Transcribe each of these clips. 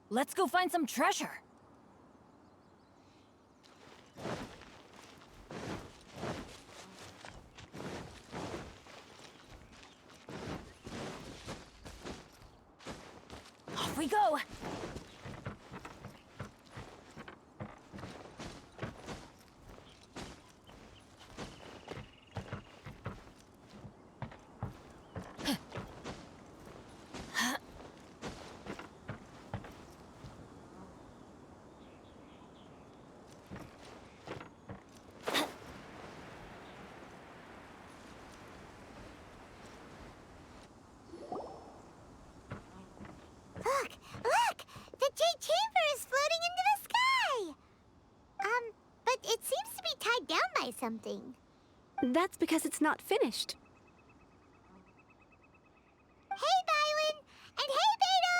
Let's go find some treasure. Off we go. Look! The Jade Chamber is floating into the sky! But it seems to be tied down by something. That's because it's not finished. Hey, Bywin! And hey, Beto!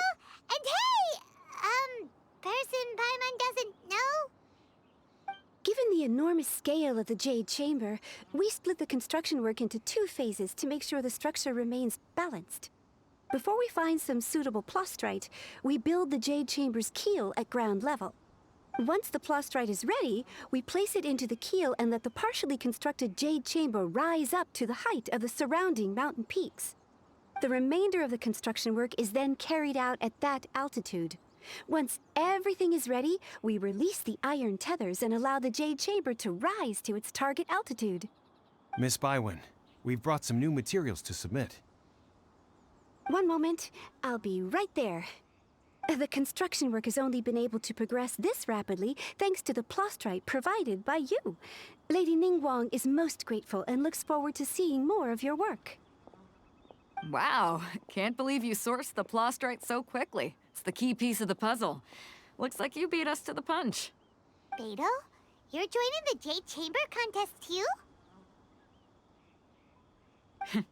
And hey! Person Paimon doesn't know? Given the enormous scale of the Jade Chamber, we split the construction work into 2 phases to make sure the structure remains balanced. Before we find some suitable plastrite, we build the Jade Chamber's keel at ground level. Once the plastrite is ready, we place it into the keel and let the partially constructed Jade Chamber rise up to the height of the surrounding mountain peaks. The remainder of the construction work is then carried out at that altitude. Once everything is ready, we release the iron tethers and allow the Jade Chamber to rise to its target altitude. Miss Bywin, we've brought some new materials to submit. One moment, I'll be right there. The construction work has only been able to progress this rapidly thanks to the plastrite provided by you. Lady Ningguang is most grateful and looks forward to seeing more of your work. Wow, can't believe you sourced the plastrite so quickly. It's the key piece of the puzzle. Looks like you beat us to the punch. Beto? You're joining the Jade Chamber contest too?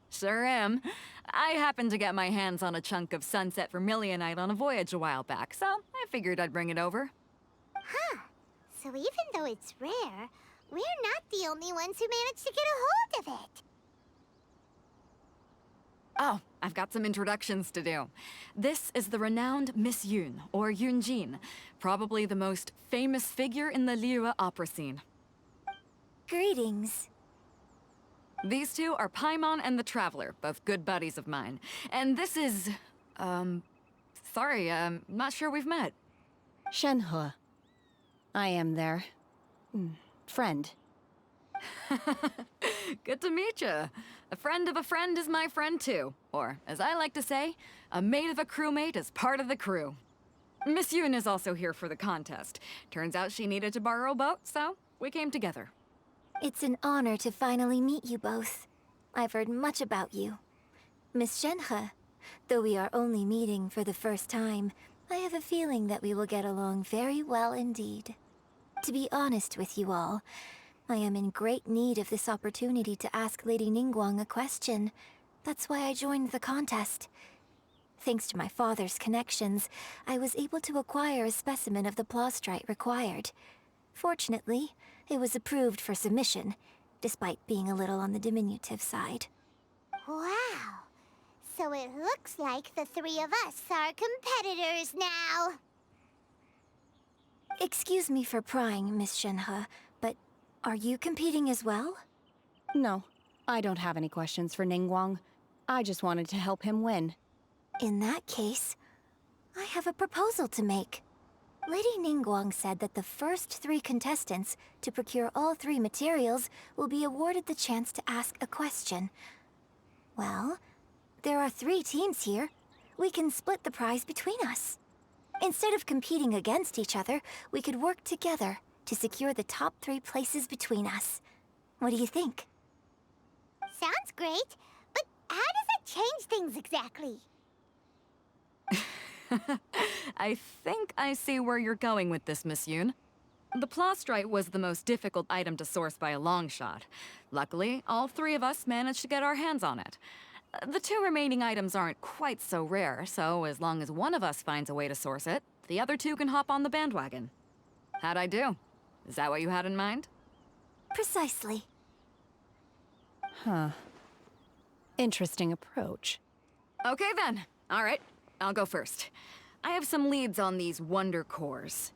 Sure am. I happened to get my hands on a chunk of sunset vermilionite on a voyage a while back, so I figured I'd bring it over. Huh. So even though it's rare, we're not the only ones who managed to get a hold of it. Oh, I've got some introductions to do. This is the renowned Miss Yun, or Yunjin, probably the most famous figure in the Liyue opera scene. Greetings. These two are Paimon and the Traveler, both good buddies of mine. And this is... sorry, not sure we've met. Shenhe. I am their... friend. Good to meet you. A friend of a friend is my friend too. Or, as I like to say, a mate of a crewmate is part of the crew. Miss Yun is also here for the contest. Turns out she needed to borrow a boat, so we came together. It's an honor to finally meet you both. I've heard much about you. Miss Shenhe, though we are only meeting for the first time, I have a feeling that we will get along very well indeed. To be honest with you all, I am in great need of this opportunity to ask Lady Ningguang a question. That's why I joined the contest. Thanks to my father's connections, I was able to acquire a specimen of the plastrite required. Fortunately, it was approved for submission, despite being a little on the diminutive side. Wow! So it looks like the 3 of us are competitors now! Excuse me for prying, Miss Shenhe, but are you competing as well? No, I don't have any questions for Ningguang. I just wanted to help him win. In that case, I have a proposal to make. Lady Ningguang said that the first 3 contestants to procure all 3 materials will be awarded the chance to ask a question. Well, there are 3 teams here. We can split the prize between us. Instead of competing against each other, we could work together to secure the top 3 places between us. What do you think? Sounds great, but how does it change things exactly? I think I see where you're going with this, Miss Yun. The plastrite was the most difficult item to source by a long shot. Luckily, all 3 of us managed to get our hands on it. The 2 remaining items aren't quite so rare, so as long as one of us finds a way to source it, the other 2 can hop on the bandwagon. How'd I do? Is that what you had in mind? Precisely. Huh. Interesting approach. Okay then. All right, I'll go first. I have some leads on these wonder cores.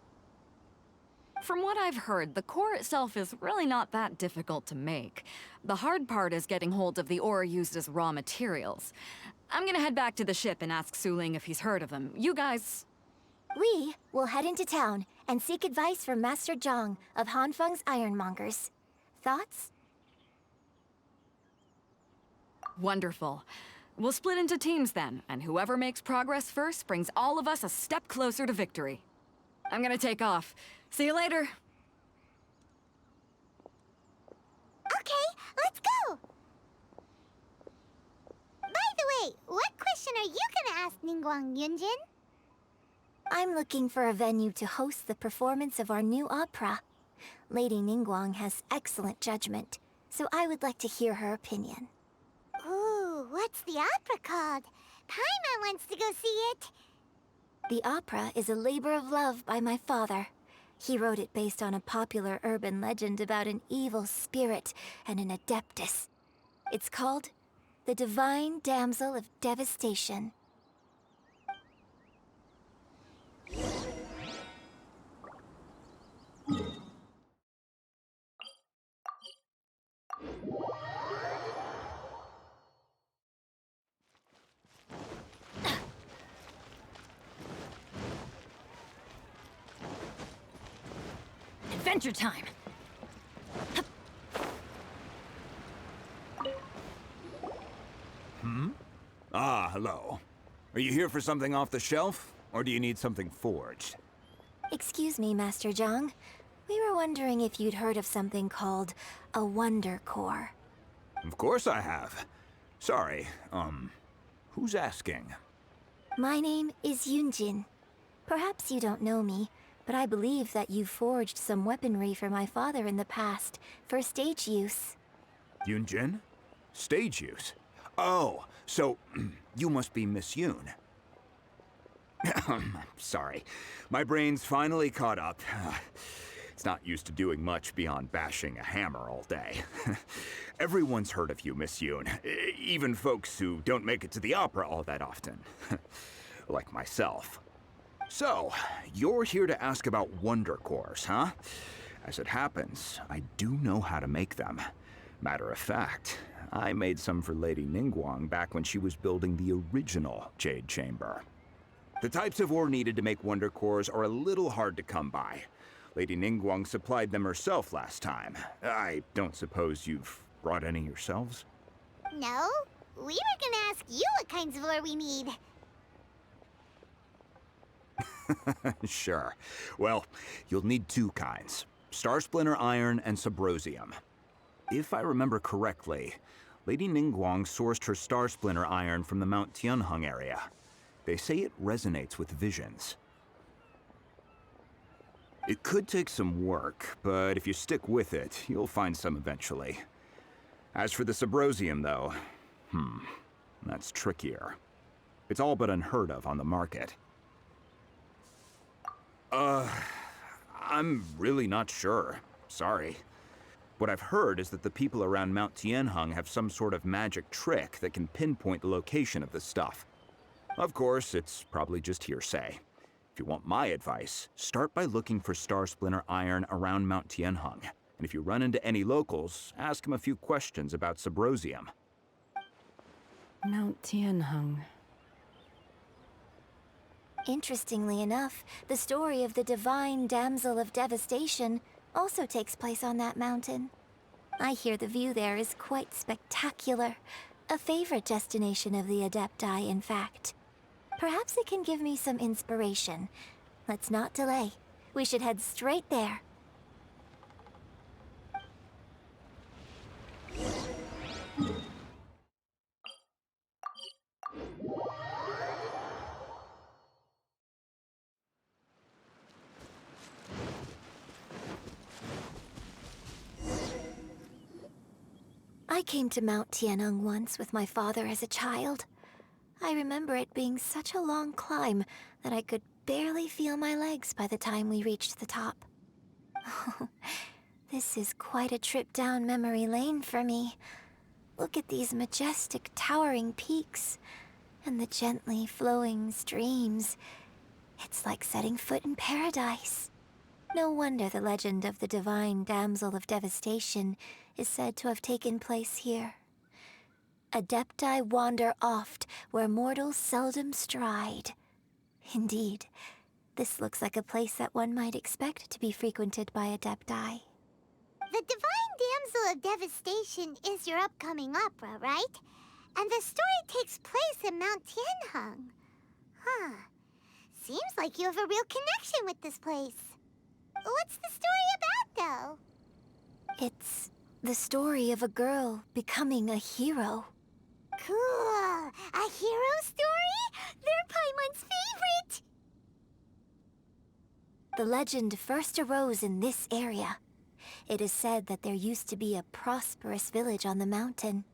From what I've heard, the core itself is really not that difficult to make. The hard part is getting hold of the ore used as raw materials. I'm gonna head back to the ship and ask Suling if he's heard of them. You guys... We will head into town and seek advice from Master Zhang of Hanfeng's Ironmongers. Thoughts? Wonderful. We'll split into teams then, and whoever makes progress first brings all of us a step closer to victory. I'm gonna take off. See you later. Okay, let's go! By the way, what question are you gonna ask Ningguang, Yunjin? I'm looking for a venue to host the performance of our new opera. Lady Ningguang has excellent judgment, so I would like to hear her opinion. Ooh, what's the opera called? Paimon wants to go see it. The opera is a labor of love by my father. He wrote it based on a popular urban legend about an evil spirit and an adeptus. It's called The Divine Damsel of Devastation. Adventure time! Ah, hello. Are you here for something off the shelf, or do you need something forged? Excuse me, Master Zhang. We were wondering if you'd heard of something called a Wonder Core. Of course I have. Sorry, who's asking? My name is Yunjin. Perhaps you don't know me, but I believe that you forged some weaponry for my father in the past, for stage use. Yunjin? Stage use? Oh, so you must be Miss Yoon. Sorry, my brain's finally caught up. It's not used to doing much beyond bashing a hammer all day. Everyone's heard of you, Miss Yoon, even folks who don't make it to the opera all that often. Like myself. So, you're here to ask about wonder cores, huh? As it happens, I do know how to make them. Matter of fact, I made some for Lady Ningguang back when she was building the original Jade Chamber. The types of ore needed to make wonder cores are a little hard to come by. Lady Ningguang supplied them herself last time. I don't suppose you've brought any yourselves? No, we were gonna ask you what kinds of ore we need. Sure. Well, you'll need two kinds. Starsplinter iron and Subbrosium. If I remember correctly, Lady Ningguang sourced her Starsplinter iron from the Mount Tianheng area. They say it resonates with visions. It could take some work, but if you stick with it, you'll find some eventually. As for the Subbrosium, though, that's trickier. It's all but unheard of on the market. I'm really not sure. Sorry. What I've heard is that the people around Mount Tianheng have some sort of magic trick that can pinpoint the location of the stuff. Of course, it's probably just hearsay. If you want my advice, start by looking for Starsplinter iron around Mount Tianheng. And if you run into any locals, ask them a few questions about Subbrosium. Mount Tianheng. Interestingly enough, the story of the Divine Damsel of Devastation also takes place on that mountain. I hear the view there is quite spectacular. A favorite destination of the Adepti, in fact. Perhaps it can give me some inspiration. Let's not delay. We should head straight there. I came to Mount Tianheng once with my father as a child. I remember it being such a long climb that I could barely feel my legs by the time we reached the top. This is quite a trip down memory lane for me. Look at these majestic towering peaks and the gently flowing streams. It's like setting foot in paradise. No wonder the legend of the divine damsel of devastation is said to have taken place here. Adepti wander oft where mortals seldom stride. Indeed, this looks like a place that one might expect to be frequented by Adepti. The Divine Damsel of Devastation is your upcoming opera, right? And the story takes place in Mount Tianheng. Huh. Seems like you have a real connection with this place. What's the story about, though? It's the story of a girl becoming a hero. Cool. A hero story? They're Paimon's favorite. The legend first arose in this area. It is said that there used to be a prosperous village on the mountain.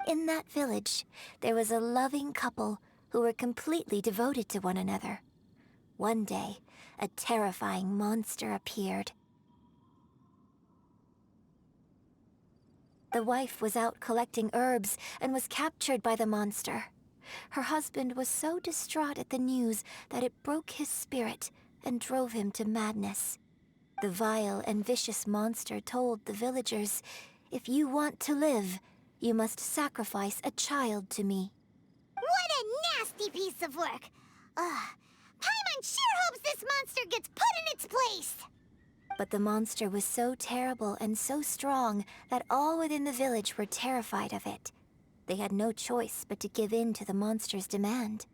In that village, there was a loving couple who were completely devoted to one another. One day, a terrifying monster appeared. The wife was out collecting herbs and was captured by the monster. Her husband was so distraught at the news that it broke his spirit and drove him to madness. The vile and vicious monster told the villagers, "If you want to live, you must sacrifice a child to me." What a nasty piece of work! Paimon sure hopes this monster gets put in its place! But the monster was so terrible and so strong that all within the village were terrified of it. They had no choice but to give in to the monster's demand.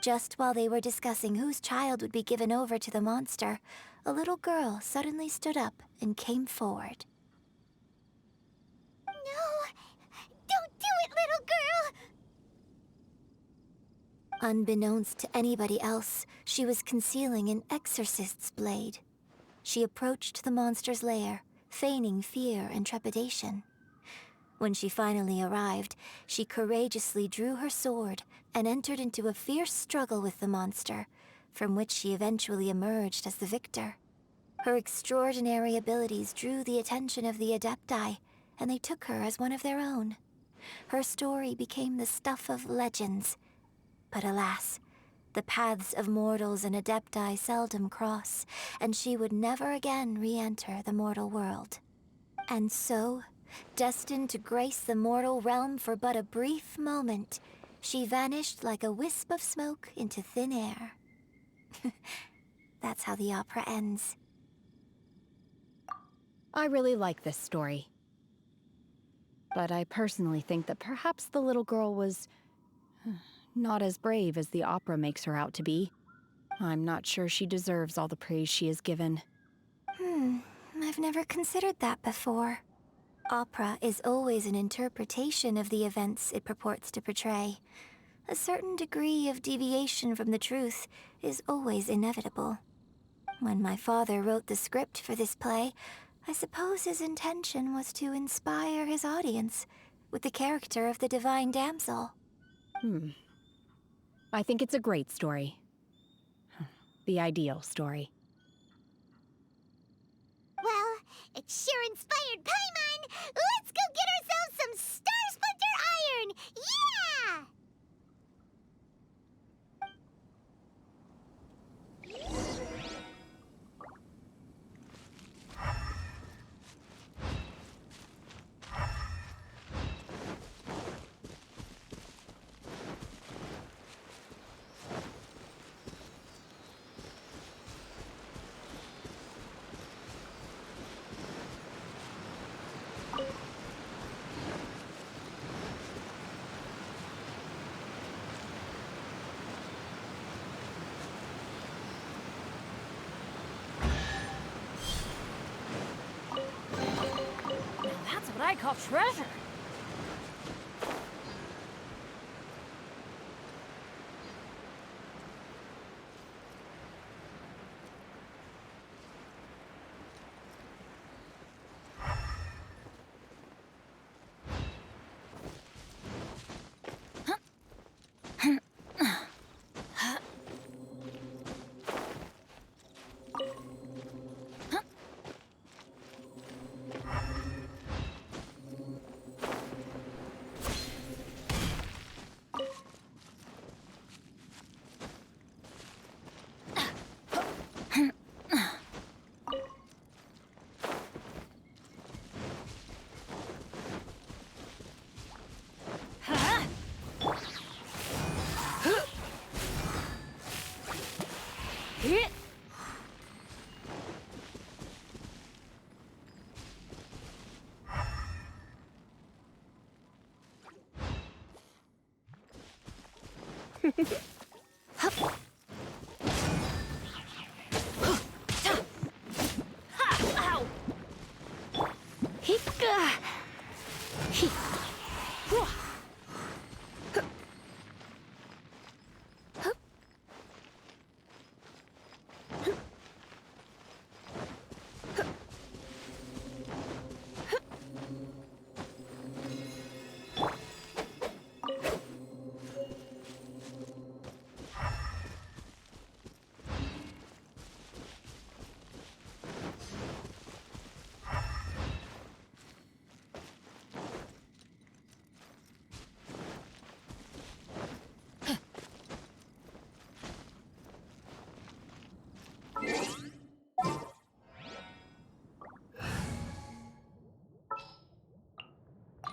Just while they were discussing whose child would be given over to the monster, a little girl suddenly stood up and came forward. No! Don't do it, little girl! Unbeknownst to anybody else, she was concealing an exorcist's blade. She approached the monster's lair, feigning fear and trepidation. When she finally arrived, she courageously drew her sword and entered into a fierce struggle with the monster, from which she eventually emerged as the victor. Her extraordinary abilities drew the attention of the Adepti, and they took her as one of their own. Her story became the stuff of legends. But alas, the paths of mortals and Adepti seldom cross, and she would never again re-enter the mortal world. And so, destined to grace the mortal realm for but a brief moment, she vanished like a wisp of smoke into thin air. That's how the opera ends. I really like this story. But I personally think that perhaps the little girl was not as brave as the opera makes her out to be. I'm not sure she deserves all the praise she is given. I've never considered that before. Opera is always an interpretation of the events it purports to portray. A certain degree of deviation from the truth is always inevitable. When my father wrote the script for this play, I suppose his intention was to inspire his audience with the character of the divine damsel. I think it's a great story. The ideal story. Well, it sure inspired Paimon! Let's go get ourselves some Starsplinter iron! Yeah! That's what I call treasure.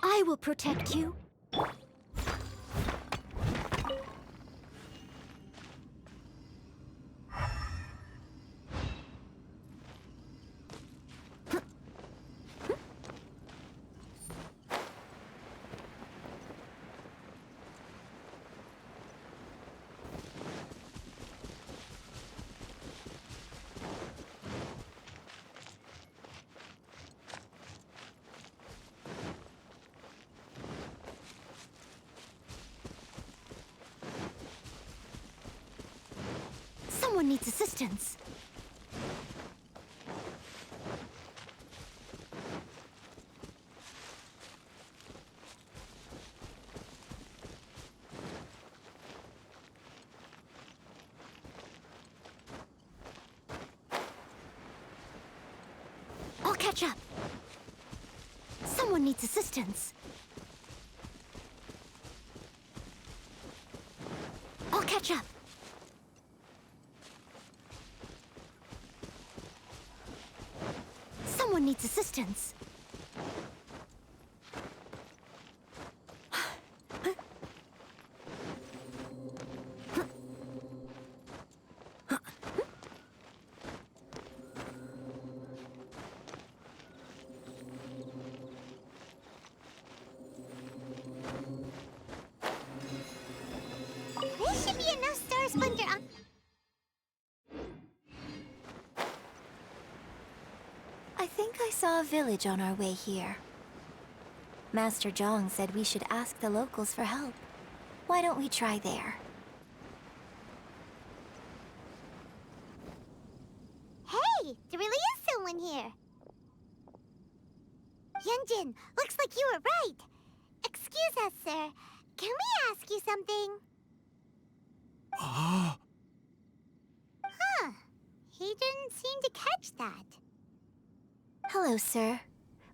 I will protect you. Someone needs assistance. I'll catch up. Someone needs assistance. I'll catch up. Someone needs assistance. There should be enough Starsplinter on. I think I saw a village on our way here. Master Zhang said we should ask the locals for help. Why don't we try there? Hey, there really is someone here. Yunjin, looks like you were right. Excuse us, sir. Can we ask you something? Huh. He didn't seem to catch that. Hello, sir.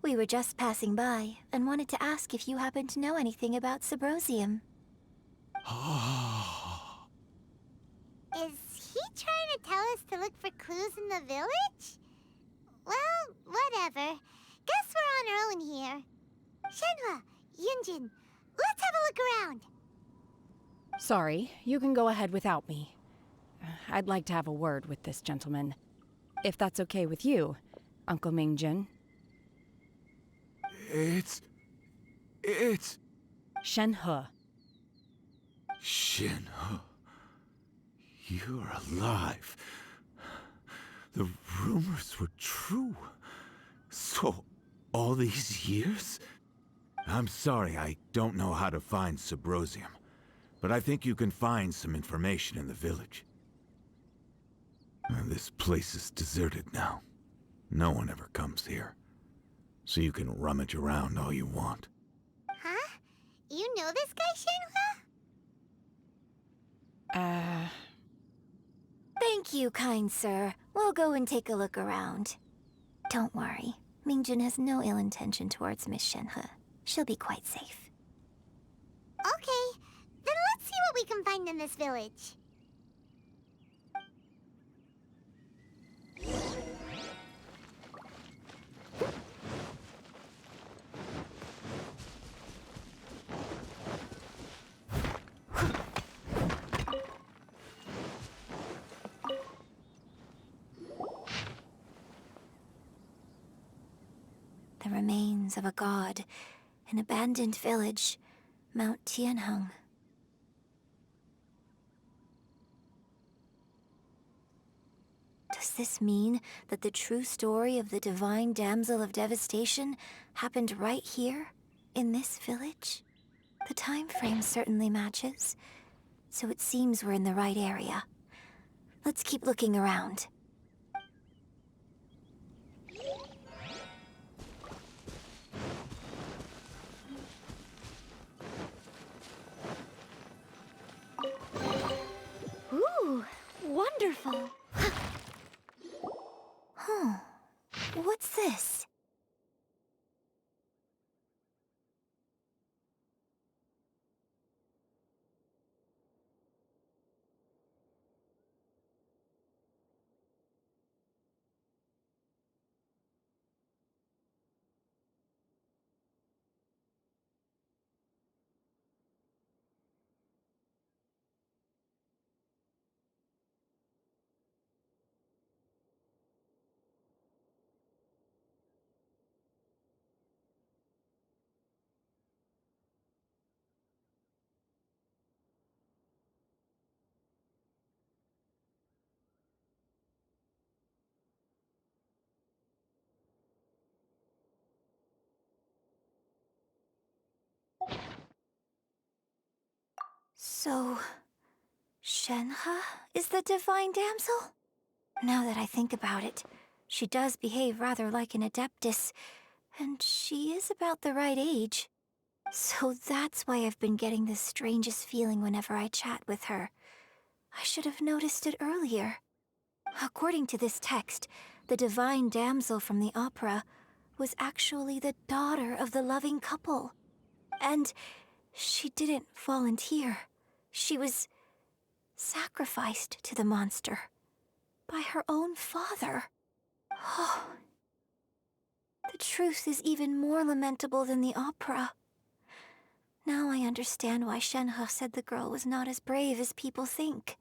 We were just passing by and wanted to ask if you happen to know anything about Subbrosium. Is he trying to tell us to look for clues in the village? Well, whatever. Guess we're on our own here. Shenhe, Yunjin, let's have a look around. Sorry, you can go ahead without me. I'd like to have a word with this gentleman. If that's okay with you, Uncle Mingjin. It's... Shenhe. Shenhe. You're alive. The rumors were true. So, all these years? I'm sorry, I don't know how to find Subbrosium. But I think you can find some information in the village. This place is deserted now. No one ever comes here. So you can rummage around all you want. Huh? You know this guy, Shenhe? Thank you, kind sir. We'll go and take a look around. Don't worry. Mingjin has no ill intention towards Miss Shenhe. She'll be quite safe. Okay, then let's see what we can find in this village. remains of a god, an abandoned village, Mount Tianheng. Does this mean that the true story of the divine damsel of devastation happened right here, in this village? The time frame certainly matches, so it seems we're in the right area. Let's keep looking around. Ooh, wonderful. Huh. What's this? So, Shenhe is the divine damsel? Now that I think about it, she does behave rather like an adeptus, and she is about the right age. So that's why I've been getting the strangest feeling whenever I chat with her. I should have noticed it earlier. According to this text, the divine damsel from the opera was actually the daughter of the loving couple. And she didn't volunteer. She was sacrificed to the monster by her own father. Oh, the truth is even more lamentable than the opera. Now I understand why Shenhe said the girl was not as brave as people think.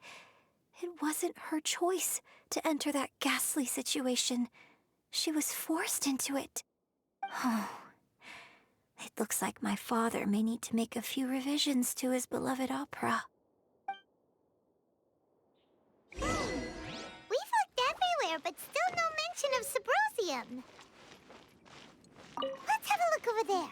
It wasn't her choice to enter that ghastly situation. She was forced into it. Oh, it looks like my father may need to make a few revisions to his beloved opera. We've looked everywhere, but still no mention of Subbrosium. Let's have a look over there.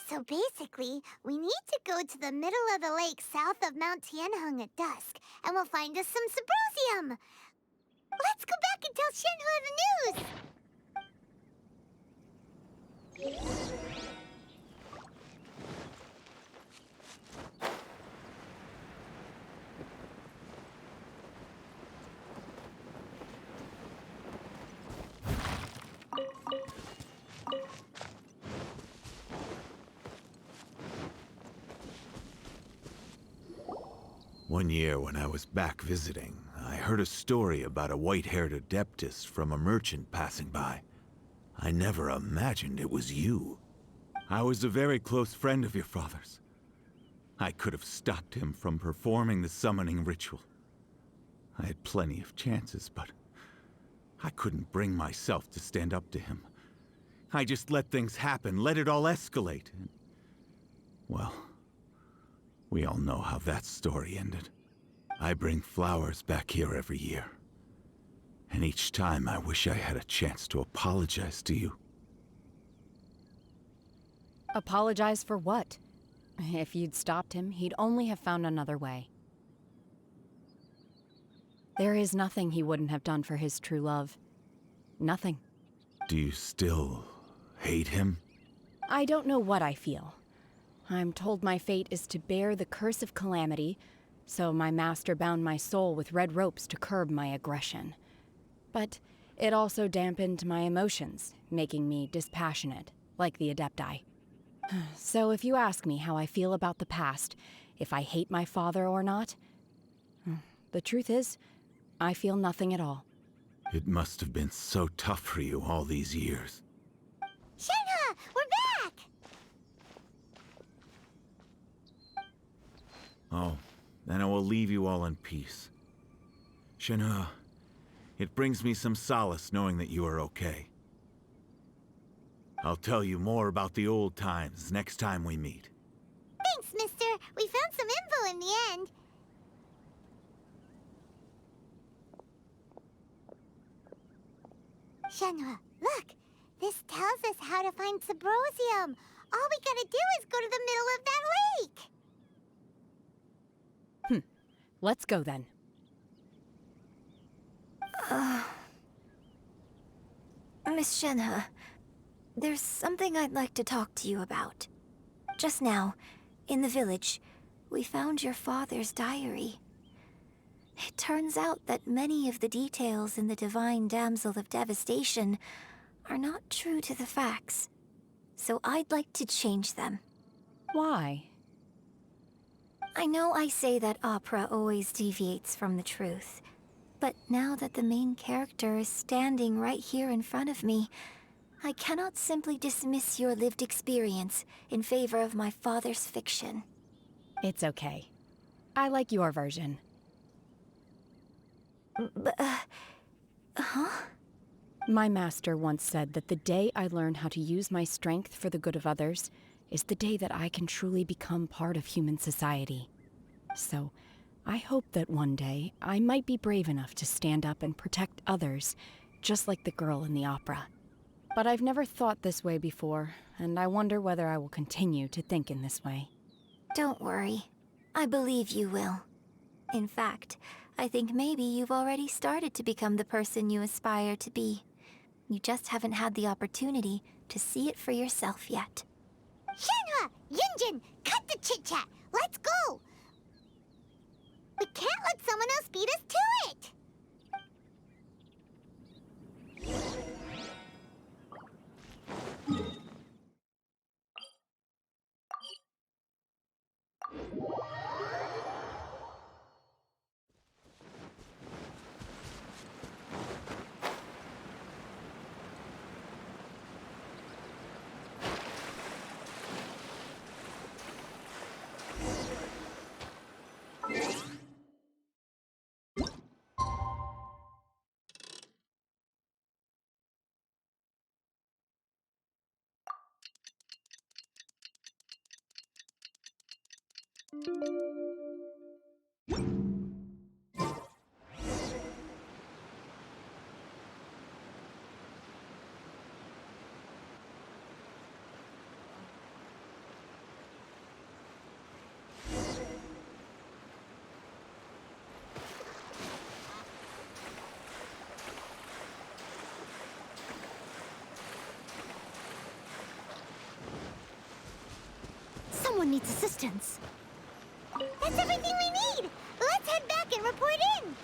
So basically, we need to go to the middle of the lake south of Mount Tianheng at dusk, and we'll find us some Subbrosium. Let's go back and tell Shenhe the news! One year when I was back visiting, I heard a story about a white-haired adeptus from a merchant passing by. I never imagined it was you. I was a very close friend of your father's. I could have stopped him from performing the summoning ritual. I had plenty of chances, but I couldn't bring myself to stand up to him. I just let things happen, let it all escalate. And, well, we all know how that story ended. I bring flowers back here every year. And each time I wish I had a chance to apologize to you. Apologize for what? If you'd stopped him, he'd only have found another way. There is nothing he wouldn't have done for his true love. Nothing. Do you still hate him? I don't know what I feel. I'm told my fate is to bear the curse of calamity, so my master bound my soul with red ropes to curb my aggression. But it also dampened my emotions, making me dispassionate, like the Adepti. So if you ask me how I feel about the past, if I hate my father or not, the truth is, I feel nothing at all. It must have been so tough for you all these years. Shenhe, we're back! Oh, then I will leave you all in peace. Shenhe, it brings me some solace knowing that you are okay. I'll tell you more about the old times next time we meet. Thanks, mister. We found some info in the end. Shenhe, look! This tells us how to find Subbrosium. All we gotta do is go to the middle of that lake! Let's go then. Miss Shenhe, there's something I'd like to talk to you about. Just now, in the village, we found your father's diary. It turns out that many of the details in the Divine Damsel of Devastation are not true to the facts. So I'd like to change them. Why? I know I say that opera always deviates from the truth, but now that the main character is standing right here in front of me, I cannot simply dismiss your lived experience in favor of my father's fiction. It's okay. I like your version. My master once said that the day I learn how to use my strength for the good of others is the day that I can truly become part of human society. So, I hope that one day I might be brave enough to stand up and protect others, just like the girl in the opera. But I've never thought this way before, and I wonder whether I will continue to think in this way. Don't worry. I believe you will. In fact, I think maybe you've already started to become the person you aspire to be. You just haven't had the opportunity to see it for yourself yet. Shenhe! Yunjin! Cut the chit-chat! Let's go! We can't let someone else beat us to it! Someone needs assistance. That's everything we need! Let's head back and report in!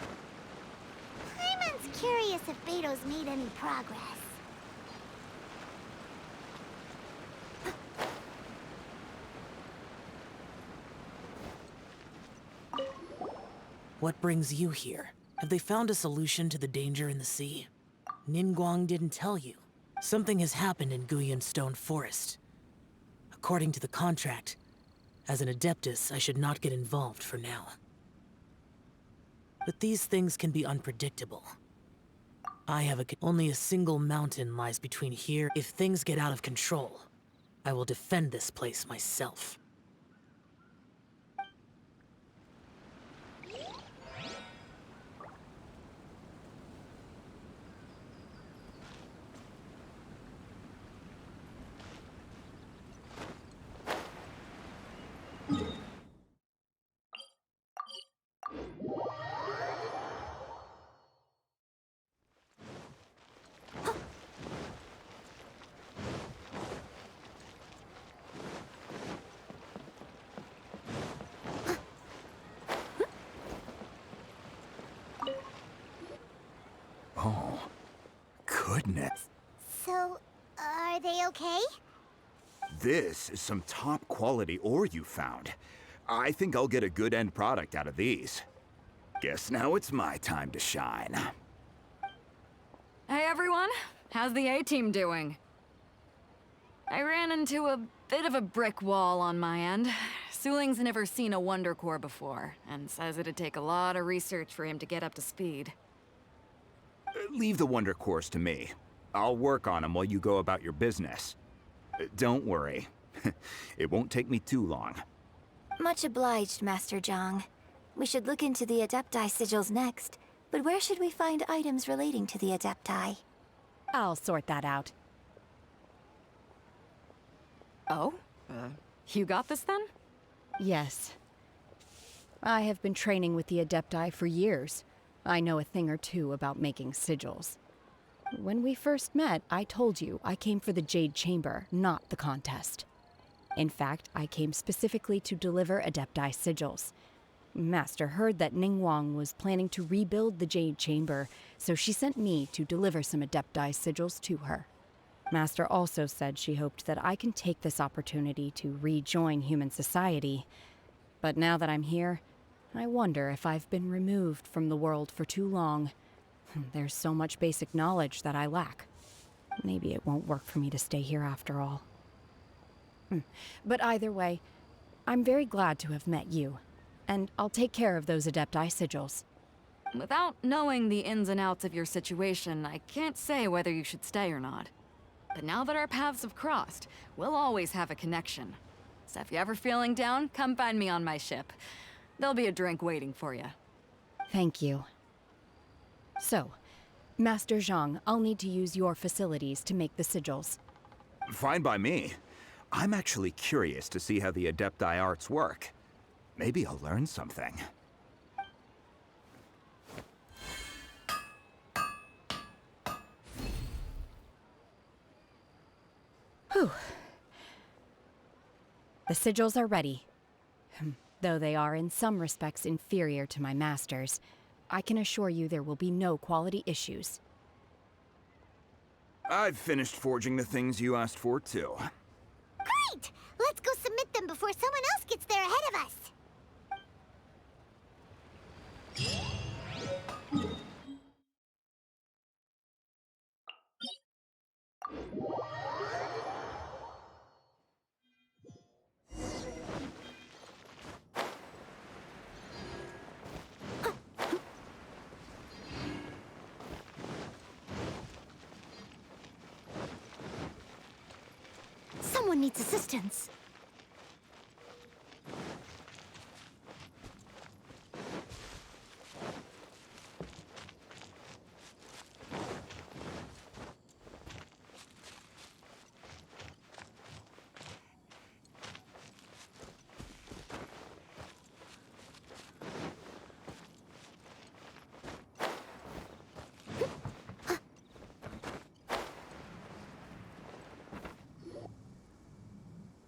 Paimon's curious if Beto's made any progress. What brings you here? Have they found a solution to the danger in the sea? Ningguang didn't tell you. Something has happened in Guyun Stone Forest. According to the contract, as an Adeptus, I should not get involved for now. But these things can be unpredictable. Only a single mountain lies between here. If things get out of control, I will defend this place myself. Oh, goodness. So, are they okay? This is some top quality ore you found. I think I'll get a good end product out of these. Guess now it's my time to shine. everyone. How's the A-team doing? I ran into a bit of a brick wall on my end. Suling's never seen a Wonder Core before, and says it'd take a lot of research for him to get up to speed. Leave the Wonder Cores to me. I'll work on them while you go about your business. Don't worry. It won't take me too long. Much obliged, Master Zhang. We should look into the Adepti sigils next, but where should we find items relating to the Adepti? I'll sort that out. Oh? You got this then? Yes. I have been training with the Adepti for years. I know a thing or two about making sigils. When we first met, I told you I came for the Jade Chamber, not the contest. In fact, I came specifically to deliver Adepti sigils. Master heard that Ningguang was planning to rebuild the Jade Chamber, so she sent me to deliver some Adepti sigils to her. Master also said she hoped that I can take this opportunity to rejoin human society. But now that I'm here, I wonder if I've been removed from the world for too long. There's so much basic knowledge that I lack. Maybe it won't work for me to stay here after all. But either way, I'm very glad to have met you, and I'll take care of those Adepti sigils. Without knowing the ins and outs of your situation, I can't say whether you should stay or not. But now that our paths have crossed, we'll always have a connection. So if you're ever feeling down, come find me on my ship. There'll be a drink waiting for you. Thank you. So, Master Zhang, I'll need to use your facilities to make the sigils. Fine by me. I'm actually curious to see how the Adepti arts work. Maybe I'll learn something. Whew. The sigils are ready. Though they are in some respects inferior to my master's, I can assure you there will be no quality issues. I've finished forging the things you asked for, too. Great! Let's go submit them before someone else gets there ahead of us. Someone needs assistance.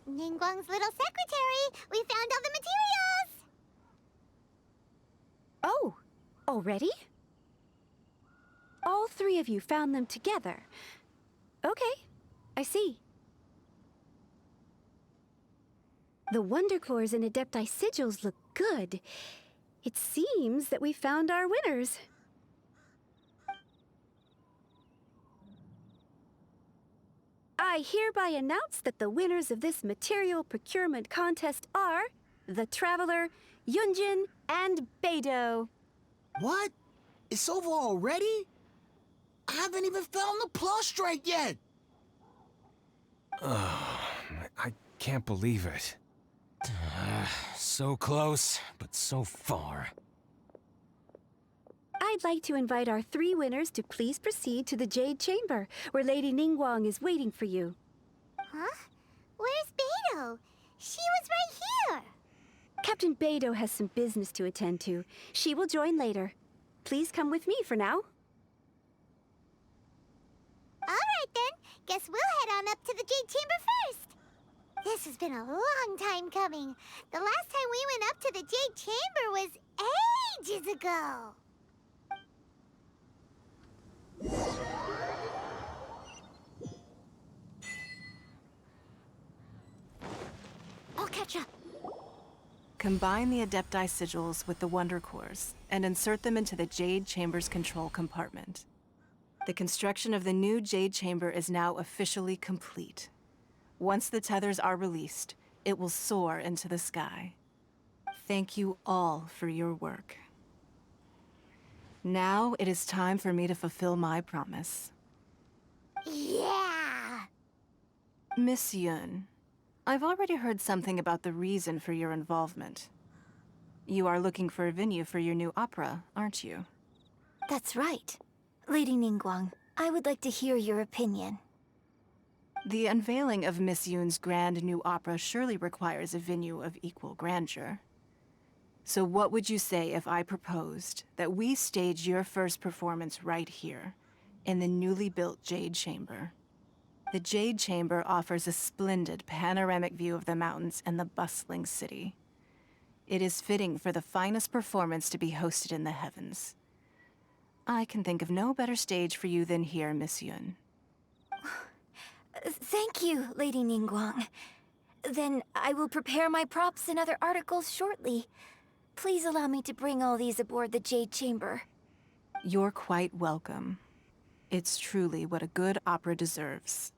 Ningguang's little secretary! We found all the materials! Oh, already? All three of you found them together. Okay, I see. The Wonder Cores and Adepti sigils look good. It seems that we found our winners. I hereby announce that the winners of this material procurement contest are the Traveler, Yunjin, and Beidou. What? It's over already? I haven't even found the plustrate yet! I can't believe it. So close, but so far. I'd like to invite our three winners to please proceed to the Jade Chamber, where Lady Ningguang is waiting for you. Huh? Where's Beidou? She was right here! Captain Beidou has some business to attend to. She will join later. Please come with me for now. Alright then, guess we'll head on up to the Jade Chamber first. This has been a long time coming. The last time we went up to the Jade Chamber was ages ago. I'll catch up. Combine the Adepti sigils with the Wonder Cores and insert them into the Jade Chamber's control compartment. The construction of the new Jade Chamber is now officially complete. Once the tethers are released, it will soar into the sky. Thank you all for your work. Now it is time for me to fulfill my promise. Yeah! Miss Yun, I've already heard something about the reason for your involvement. You are looking for a venue for your new opera, aren't you? That's right. Lady Ningguang, I would like to hear your opinion. The unveiling of Miss Yun's grand new opera surely requires a venue of equal grandeur. So what would you say if I proposed that we stage your first performance right here, in the newly built Jade Chamber? The Jade Chamber offers a splendid panoramic view of the mountains and the bustling city. It is fitting for the finest performance to be hosted in the heavens. I can think of no better stage for you than here, Miss Yun. Thank you, Lady Ningguang. Then I will prepare my props and other articles shortly. Please allow me to bring all these aboard the Jade Chamber. You're quite welcome. It's truly what a good opera deserves.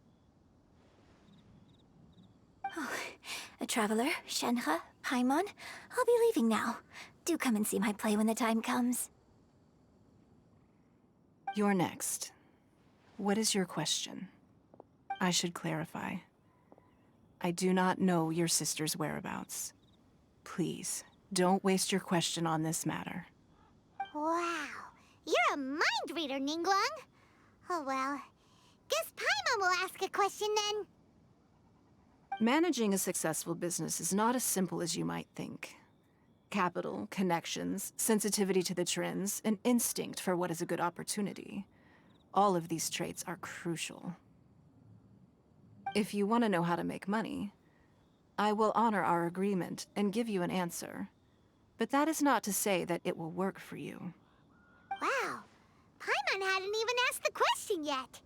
A traveler, Shenhe, Paimon, I'll be leaving now. Do come and see my play when the time comes. You're next. What is your question? I should clarify. I do not know your sister's whereabouts. Please, don't waste your question on this matter. Wow, you're a mind reader, Ningguang. Oh well, guess Paimon will ask a question then. Managing a successful business is not as simple as you might think. Capital, connections, sensitivity to the trends, and instinct for what is a good opportunity. All of these traits are crucial. If you want to know how to make money, I will honor our agreement and give you an answer. But that is not to say that it will work for you. Wow, Paimon hadn't even asked the question yet.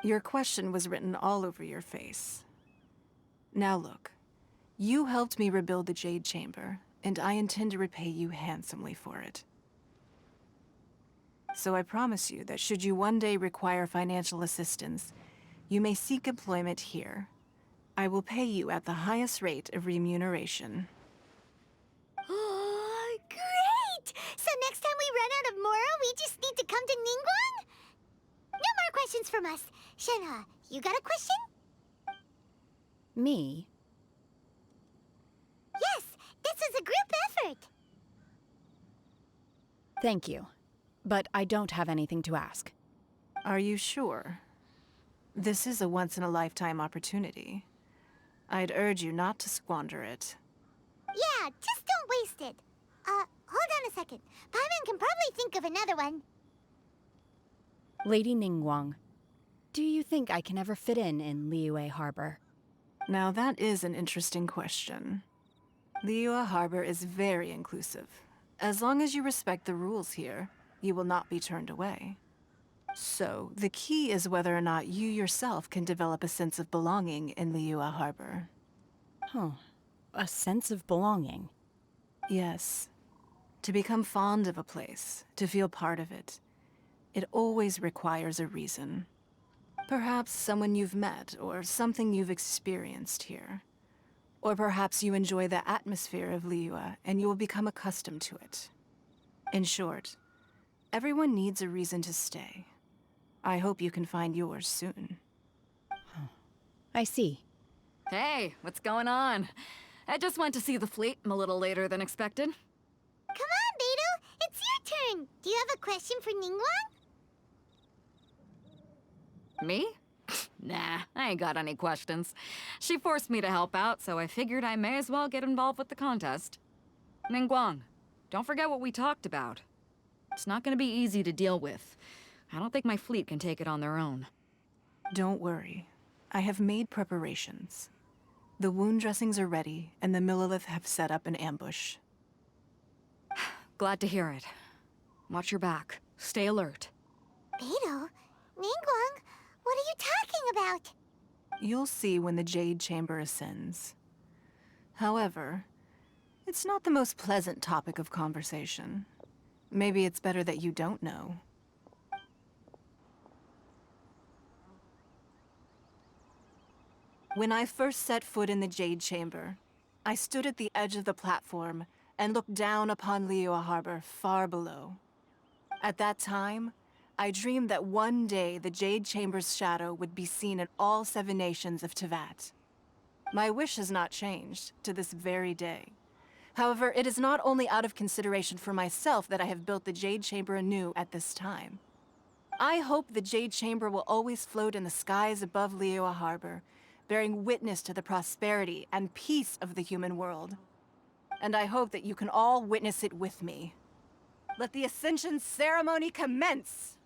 Your question was written all over your face. Now look. You helped me rebuild the Jade Chamber, and I intend to repay you handsomely for it. So I promise you that should you one day require financial assistance, you may seek employment here. I will pay you at the highest rate of remuneration. Oh, great! So next time we run out of Mora, we just need to come to Ningguang? No more questions from us. Shenhe, you got a question? Me? Yes, this is a group effort. Thank you. But I don't have anything to ask. Are you sure? This is a once-in-a-lifetime opportunity. I'd urge you not to squander it. Yeah, just don't waste it. Hold on a second. Paimon can probably think of another one. Lady Ningguang, do you think I can ever fit in Liyue Harbor? Now that is an interesting question. Liyue Harbor is very inclusive. As long as you respect the rules here, you will not be turned away. So, the key is whether or not you yourself can develop a sense of belonging in Liyue Harbor. Huh. A sense of belonging. Yes. To become fond of a place, to feel part of it, it always requires a reason. Perhaps someone you've met, or something you've experienced here. Or perhaps you enjoy the atmosphere of Liyue, and you will become accustomed to it. In short, everyone needs a reason to stay. I hope you can find yours soon. I see. Hey, what's going on? I just went to see the fleet a little later than expected. Come on, Beidou, it's your turn. Do you have a question for Ningguang? Me? Nah, I ain't got any questions. She forced me to help out, so I figured I may as well get involved with the contest. Ningguang, don't forget what we talked about. It's not gonna be easy to deal with. I don't think my fleet can take it on their own. Don't worry. I have made preparations. The wound dressings are ready, and the Millilith have set up an ambush. Glad to hear it. Watch your back. Stay alert. Beidou, Ningguang, what are you talking about? You'll see when the Jade Chamber ascends. However, it's not the most pleasant topic of conversation. Maybe it's better that you don't know. When I first set foot in the Jade Chamber, I stood at the edge of the platform and looked down upon Liyue Harbor far below. At that time, I dreamed that one day the Jade Chamber's shadow would be seen in all 7 nations of Teyvat. My wish has not changed to this very day. However, it is not only out of consideration for myself that I have built the Jade Chamber anew at this time. I hope the Jade Chamber will always float in the skies above Liyue Harbor, bearing witness to the prosperity and peace of the human world. And I hope that you can all witness it with me. Let the Ascension ceremony commence!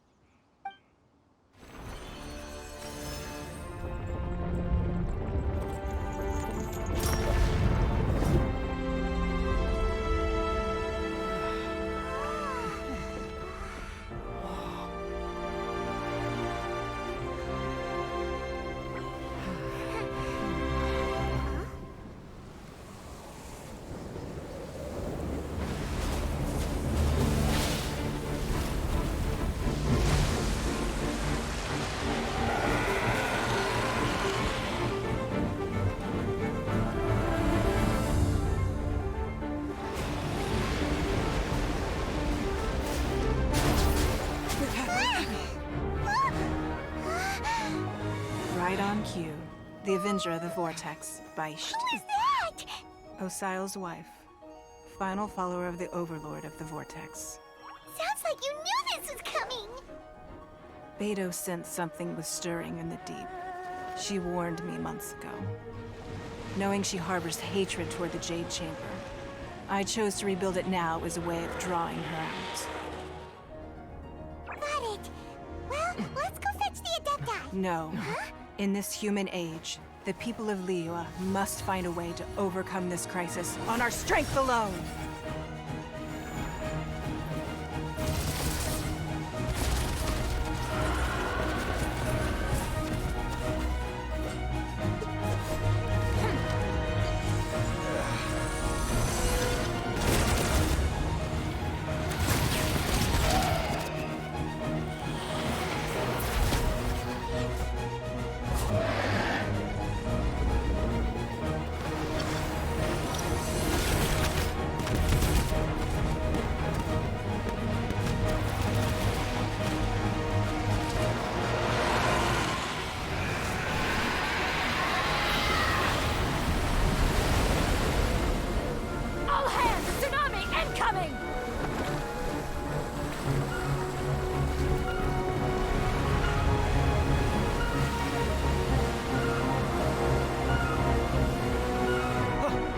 Right on cue. The Avenger of the Vortex, Beisht. Who is that? Osial's wife. Final follower of the Overlord of the Vortex. Sounds like you knew this was coming. Beidou sensed something was stirring in the deep. She warned me months ago. Knowing she harbors hatred toward the Jade Chamber, I chose to rebuild it now as a way of drawing her out. Got it. Well, let's go fetch the Adepti. No. Huh? In this human age, the people of Liyue must find a way to overcome this crisis on our strength alone!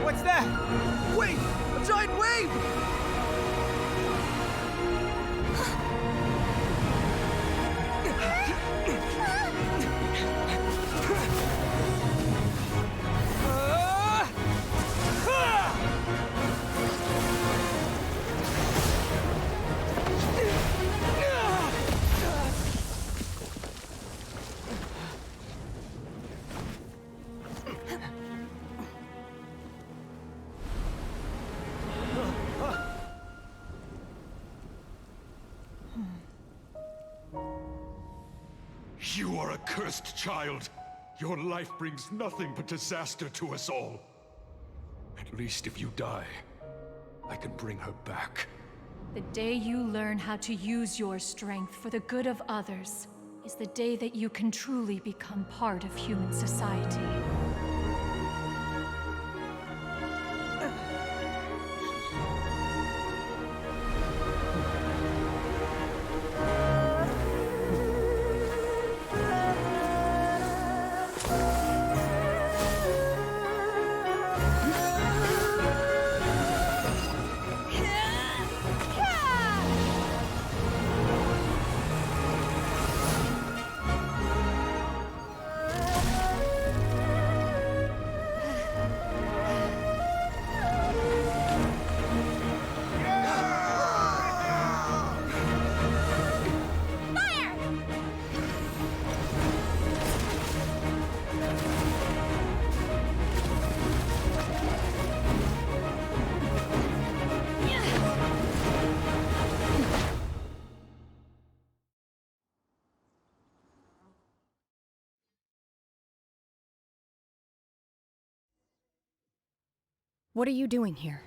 What's that? Wait! A giant wave! You are a cursed child. Your life brings nothing but disaster to us all. At least if you die, I can bring her back. The day you learn how to use your strength for the good of others is the day that you can truly become part of human society. What are you doing here?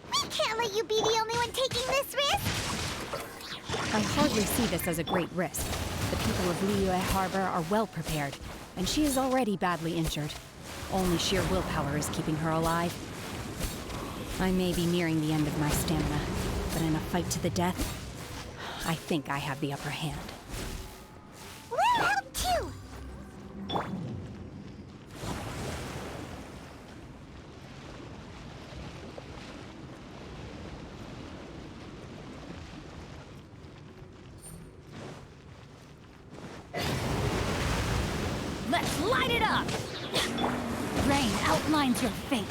We can't let you be the only one taking this risk! I hardly see this as a great risk. The people of Liyue Harbor are well prepared, and she is already badly injured. Only sheer willpower is keeping her alive. I may be nearing the end of my stamina, but in a fight to the death, I think I have the upper hand. We'll help too! Let's light it up! Rain outlines your fate.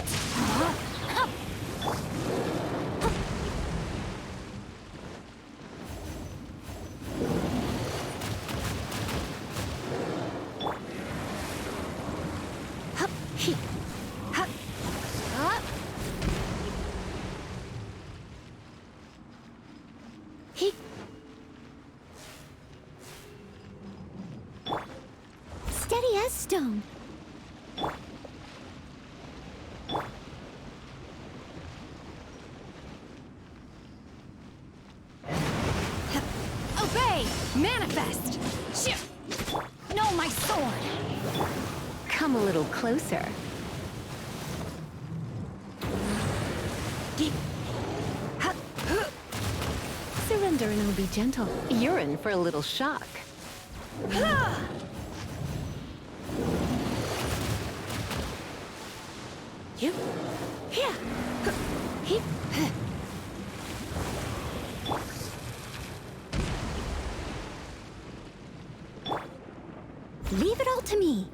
Steady as stone. Obey! Manifest! No, my sword! Come a little closer. Surrender and I'll be gentle. You're in for a little shock. Leave it all to me.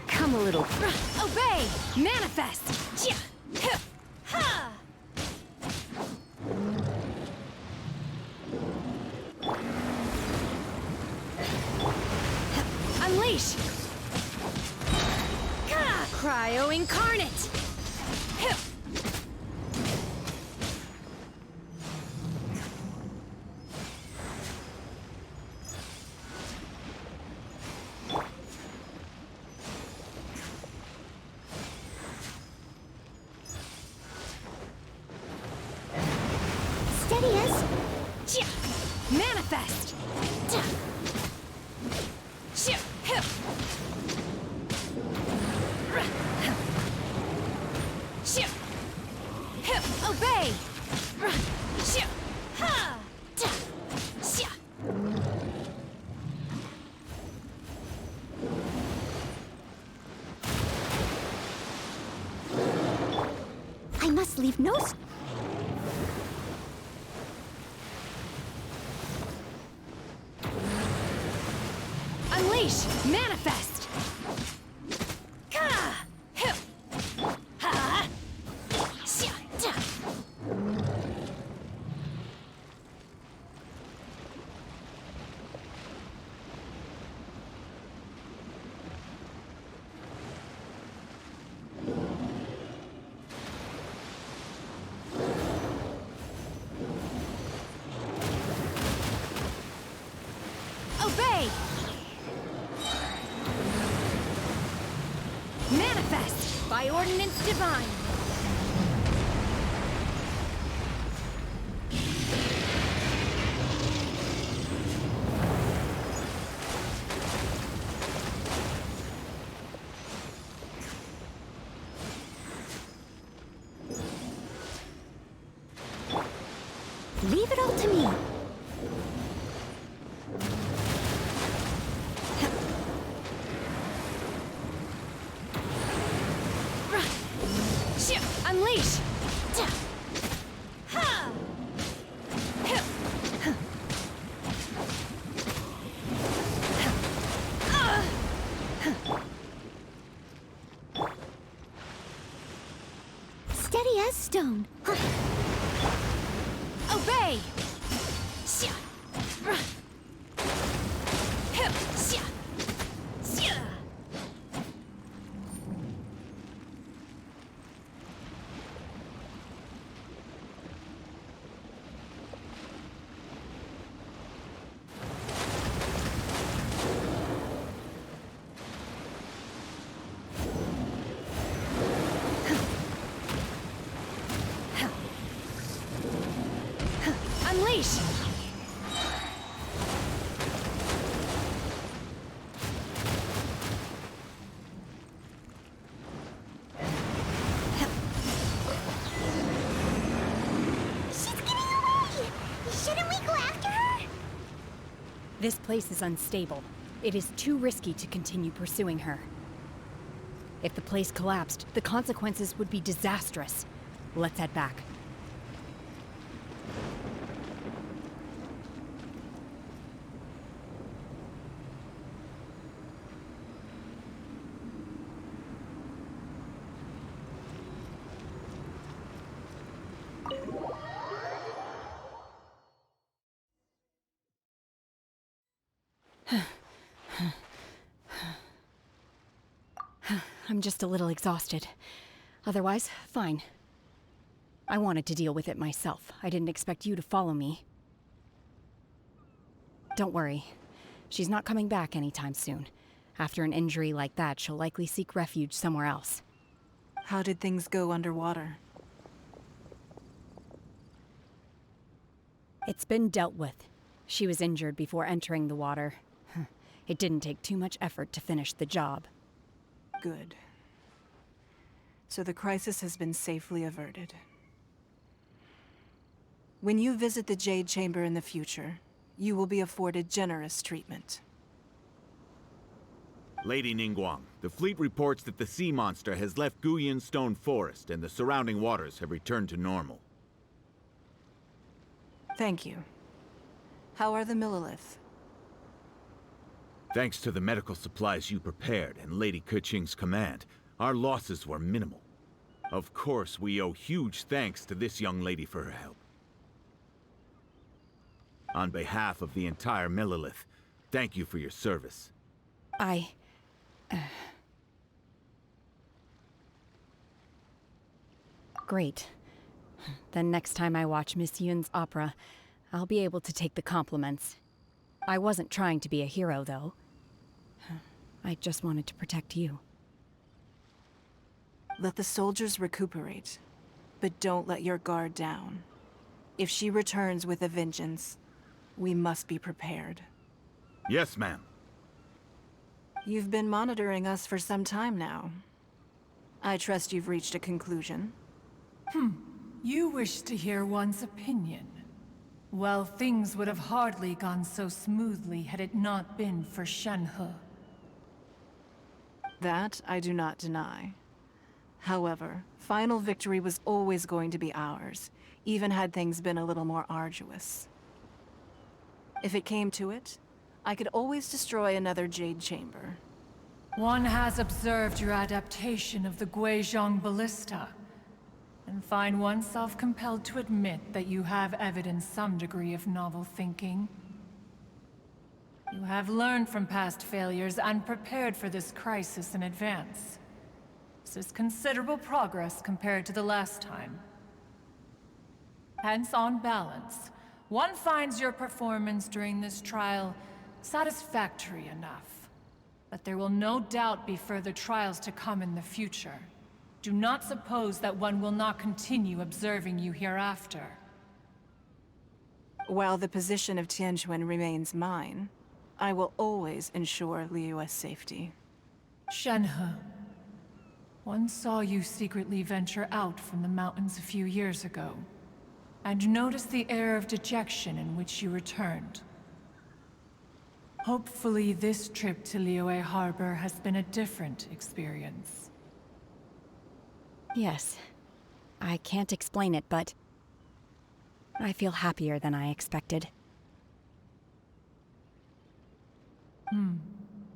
Come a little. Obey! Manifest! Unleash! Cryo incarnate! Steady as... Manifest! Obey! I must leave no... Unleash! Manifest! Obey! Manifest by ordinance divine. Leave it all to me. Unleash! Steady as stone. Sheesh! This place is unstable. It is too risky to continue pursuing her. If the place collapsed, the consequences would be disastrous. Let's head back. I'm just a little exhausted. Otherwise, fine. I wanted to deal with it myself. I didn't expect you to follow me. Don't worry. She's not coming back anytime soon. After an injury like that, she'll likely seek refuge somewhere else. How did things go underwater? It's been dealt with. She was injured before entering the water. It didn't take too much effort to finish the job. Good. So the crisis has been safely averted. When you visit the Jade Chamber in the future, you will be afforded generous treatment. Lady Ningguang, the fleet reports that the sea monster has left Guyan Stone Forest and the surrounding waters have returned to normal. Thank you. How are the Millilith? Thanks to the medical supplies you prepared and Lady Keqing's command, our losses were minimal. Of course, we owe huge thanks to this young lady for her help. On behalf of the entire Millilith, thank you for your service. Great. Then next time I watch Miss Yun's opera, I'll be able to take the compliments. I wasn't trying to be a hero, though. I just wanted to protect you. Let the soldiers recuperate, but don't let your guard down. If she returns with a vengeance, we must be prepared. Yes, ma'am. You've been monitoring us for some time now. I trust you've reached a conclusion. You wish to hear one's opinion. Well, things would have hardly gone so smoothly had it not been for Shenhe. That I do not deny. However, final victory was always going to be ours, even had things been a little more arduous. If it came to it, I could always destroy another Jade Chamber. One has observed your adaptation of the Guizhong ballista, and find oneself compelled to admit that you have evidenced some degree of novel thinking. You have learned from past failures and prepared for this crisis in advance. This is considerable progress compared to the last time. Hence, on balance, one finds your performance during this trial satisfactory enough. But there will no doubt be further trials to come in the future. Do not suppose that one will not continue observing you hereafter. While the position of Tianquan remains mine, I will always ensure Liyue's safety. Shenhe, one saw you secretly venture out from the mountains a few years ago, and noticed the air of dejection in which you returned. Hopefully this trip to Liyue Harbor has been a different experience. Yes. I can't explain it, but I feel happier than I expected.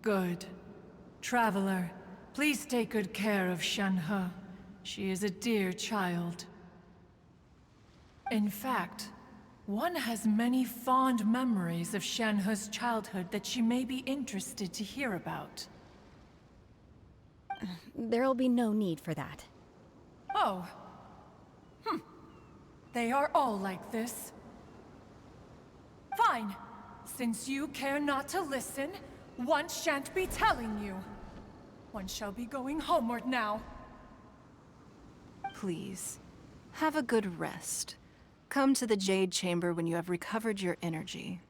Good. Traveler, please take good care of Shenhe. She is a dear child. In fact, one has many fond memories of Shenhe's childhood that she may be interested to hear about. There'll be no need for that. Oh. They are all like this. Fine. Since you care not to listen, one shan't be telling you. One shall be going homeward now. Please, have a good rest. Come to the Jade Chamber when you have recovered your energy.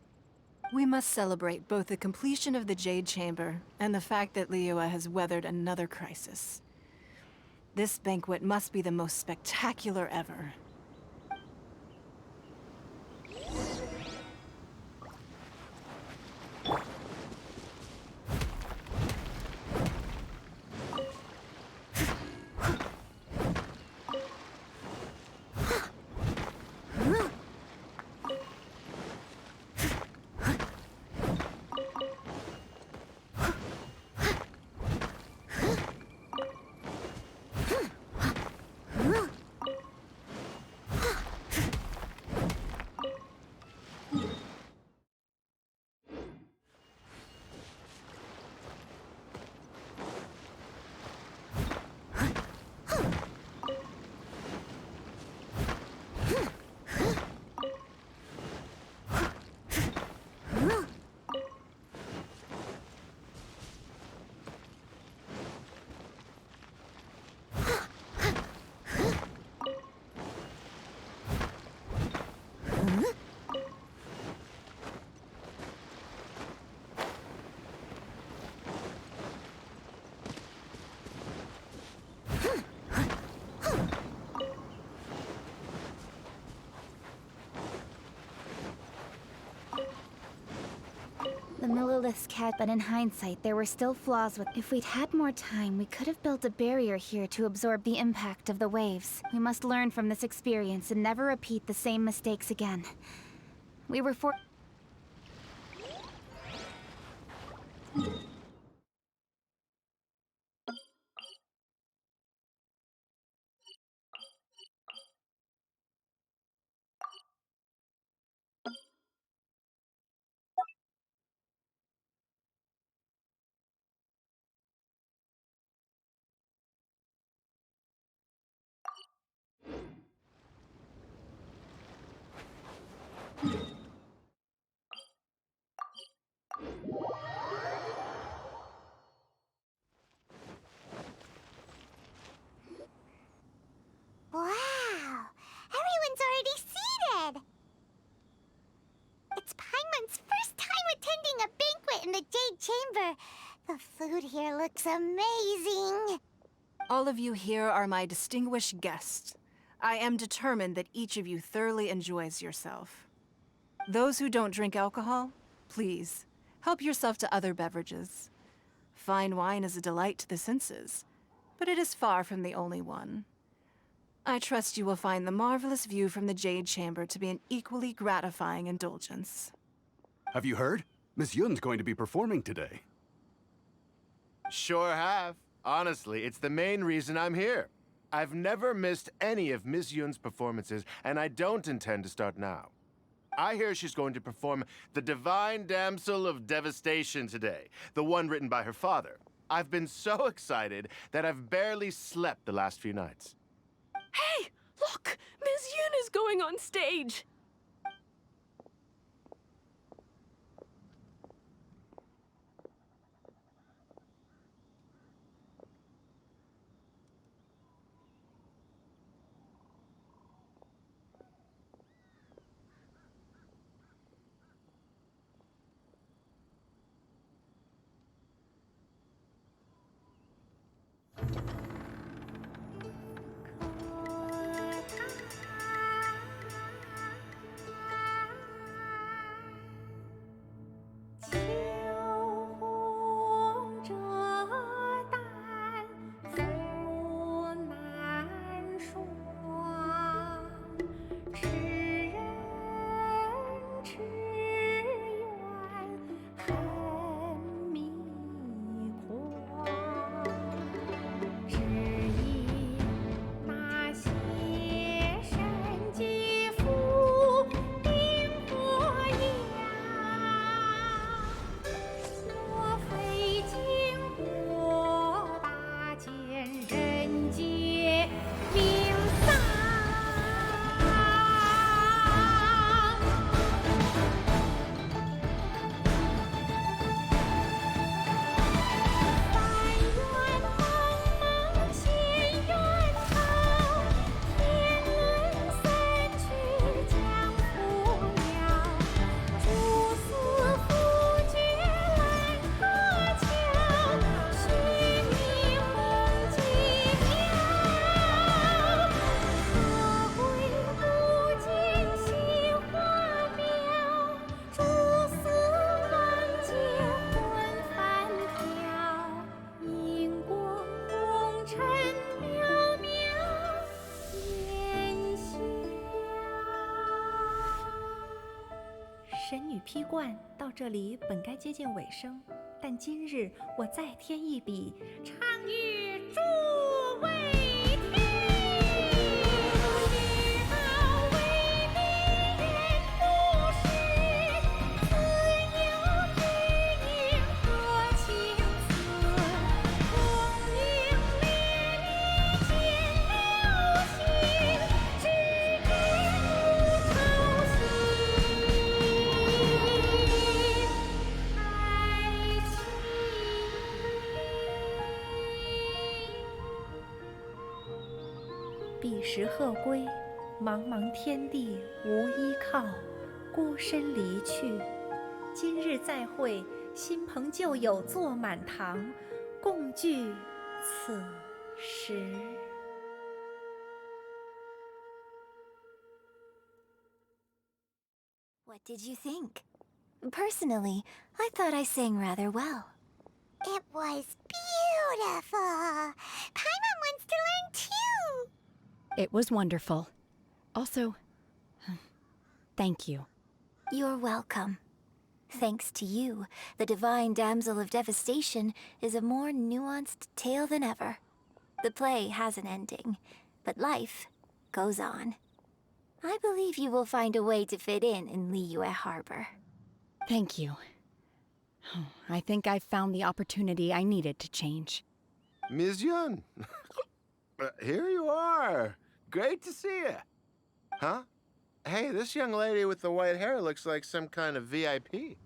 We must celebrate both the completion of the Jade Chamber and the fact that Liyue has weathered another crisis. This banquet must be the most spectacular ever. The Millilith's cat, but in hindsight, there were still flaws with— If we'd had more time, we could have built a barrier here to absorb the impact of the waves. We must learn from this experience and never repeat the same mistakes again. We were for— Wow! Everyone's already seated! It's Paimon's first time attending a banquet in the Jade Chamber. The food here looks amazing. All of you here are my distinguished guests. I am determined that each of you thoroughly enjoys yourself. Those who don't drink alcohol, please, help yourself to other beverages. Fine wine is a delight to the senses, but it is far from the only one. I trust you will find the marvelous view from the Jade Chamber to be an equally gratifying indulgence. Have you heard? Miss Yun's going to be performing today. Sure have. Honestly, it's the main reason I'm here. I've never missed any of Miss Yun's performances, and I don't intend to start now. I hear she's going to perform The Divine Damsel of Devastation today, the one written by her father. I've been so excited that I've barely slept the last few nights. Hey, look! Miss Yun is going on stage! 踢馆到这里本该接近尾声，但今日我再添一笔，唱与诸位听。彼时鹤归，茫茫天地无依靠，孤身离去。今日再会，新朋旧友坐满堂，共聚此时。What did you think? Personally, I thought I sang rather well. It was beautiful. Paimon wants to learn too. It was wonderful. Also, thank you. You're welcome. Thanks to you, the Divine Damsel of Devastation is a more nuanced tale than ever. The play has an ending, but life goes on. I believe you will find a way to fit in Liyue Harbor. Thank you. I think I've found the opportunity I needed to change. Ms. Yun, here you are. Great to see you. Huh? Hey, this young lady with the white hair looks like some kind of VIP.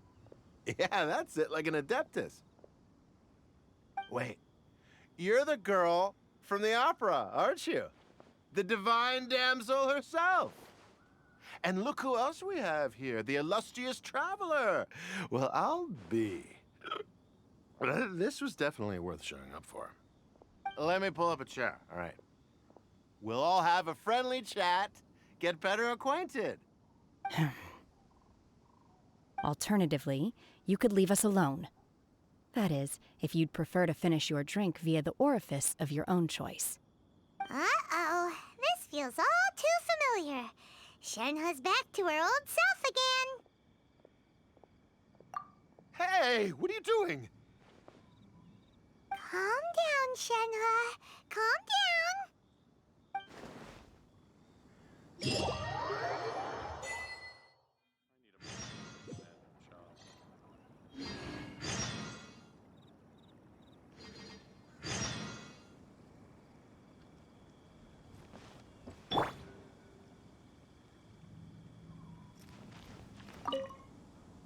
Yeah, that's it, like an Adeptus. Wait, you're the girl from the opera, aren't you? The Divine Damsel herself. And look who else we have here, the illustrious traveler. Well, I'll be. This was definitely worth showing up for. Let me pull up a chair, all right. We'll all have a friendly chat, get better acquainted. Alternatively, you could leave us alone. That is, if you'd prefer to finish your drink via the orifice of your own choice. Uh-oh, this feels all too familiar. Shenhe's back to her old self again. Hey, what are you doing? Calm down, Shenhe. Calm down.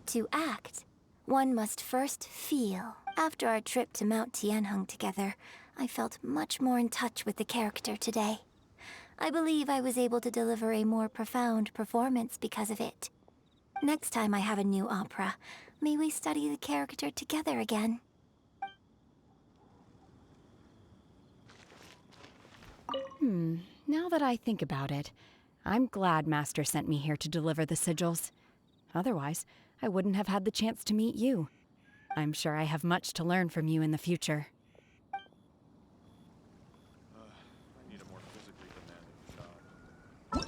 To act, one must first feel. After our trip to Mount Tianheng together, I felt much more in touch with the character today. I believe I was able to deliver a more profound performance because of it. Next time I have a new opera, may we study the character together again. Now that I think about it, I'm glad Master sent me here to deliver the sigils. Otherwise, I wouldn't have had the chance to meet you. I'm sure I have much to learn from you in the future. I need a more physically demanding job.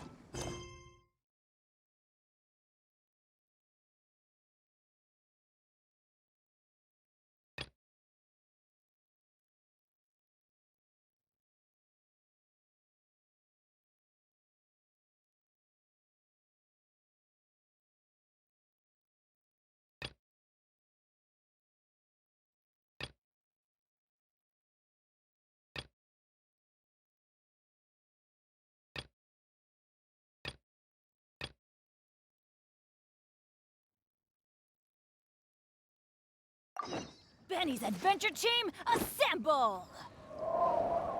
Benny's adventure team, assemble!